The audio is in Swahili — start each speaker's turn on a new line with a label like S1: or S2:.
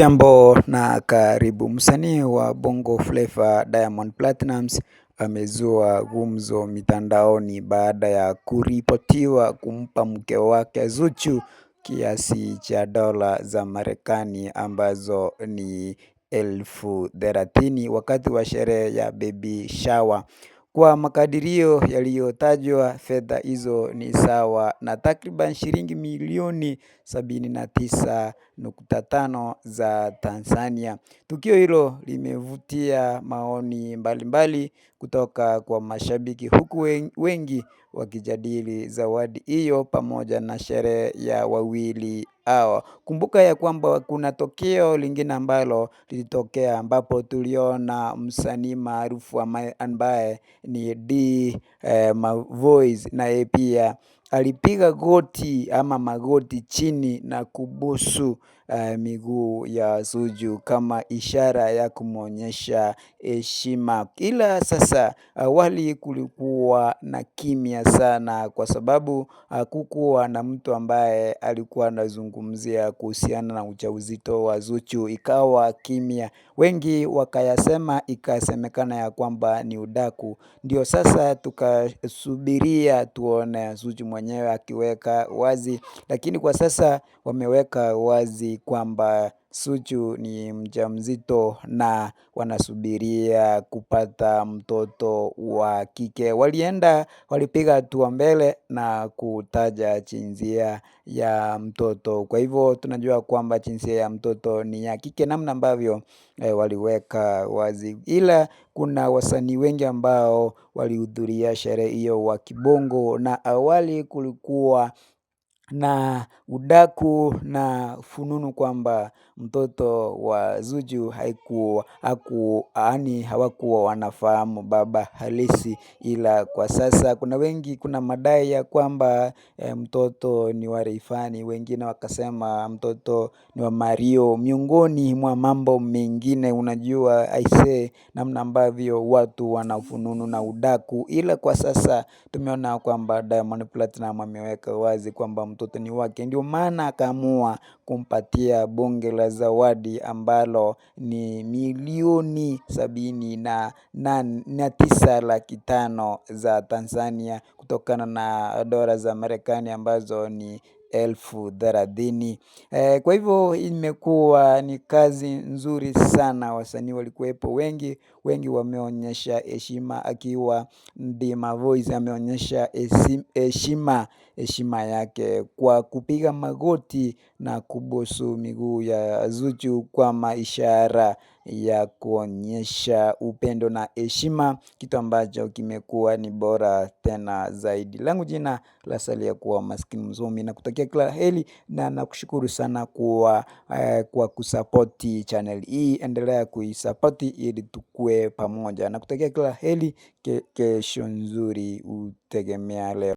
S1: Hujambo na karibu. Msanii wa Bongo Flava Diamond Platnumz amezua gumzo mitandaoni baada ya kuripotiwa kumpa mke wake Zuchu kiasi cha dola za Marekani ambazo ni 30,000 wakati wa sherehe ya baby shower. Kwa makadirio yaliyotajwa, fedha hizo ni sawa na takriban shilingi milioni 79.5 za Tanzania. Tukio hilo limevutia maoni mbalimbali kutoka kwa mashabiki, huku wengi wakijadili zawadi hiyo pamoja na sherehe ya wawili hawa. Kumbuka ya kwamba kuna tokeo lingine ambalo lilitokea ambapo tuliona msanii maarufu ambaye ni Voice, na yeye pia alipiga magoti chini na kubusu miguu ya Zuchu kama ishara ya kumwonyesha heshima. Ila sasa awali kulikuwa na kimya sana kwa sababu hakukuwa na mtu ambaye alikuwa anazungumzia kuhusiana na ujauzito wa Zuchu, ikawa kimya. Wengi wakayasema, ikasemekana ya kwamba ni udaku. Ndio sasa tukasubiria tuone Zuchu mwenyewe akiweka wazi, lakini kwa sasa wameweka wazi kwamba Zuchu ni mjamzito na wanasubiria kupata mtoto wa kike. Walipiga hatua mbele na kutaja jinsia ya mtoto. Kwa hivyo tunajua kwamba jinsia ya mtoto ni ya kike, namna ambavyo waliweka wazi. Ila kuna wasanii wengi ambao walihudhuria sherehe hiyo wa kibongo, na awali kulikuwa na udaku na fununu kwamba mtoto wa Zuchu hawakuwa wanafahamu baba halisi. Ila kwa sasa kuna madai ya kwamba mtoto ni wa Rayvanny, wengine wakasema mtoto ni wa Mario, miongoni mwa mambo mengine. Unajua namna ambavyo watu wanafununu na udaku. Ila kwa sasa tumeona kwamba Diamond Platinum ameweka wazi kwamba mtoto ni wake, ndio maana akaamua kumpatia bonge la zawadi ambalo ni milioni 79.5 za Tanzania, kutokana na dola za Marekani ambazo ni 30,000. Kwa hivyo imekuwa ni kazi nzuri sana, wasanii walikuwepo wengi wameonyesha heshima, akiwa Voice ameonyesha heshima yake kwa kupiga magoti na kubusu miguu ya Zuchu kama ishara ya kuonyesha upendo na heshima, kitu ambacho kimekuwa ni bora tena zaidi. Langu jina lasalia kuwa Maskini Mzumi, na kutakia kila heri, na nakushukuru sana kwa kusapoti channel hii. Endelea kuisapoti ili tukue pamoja, na kutakia kila heri. Kesho nzuri utegemea leo.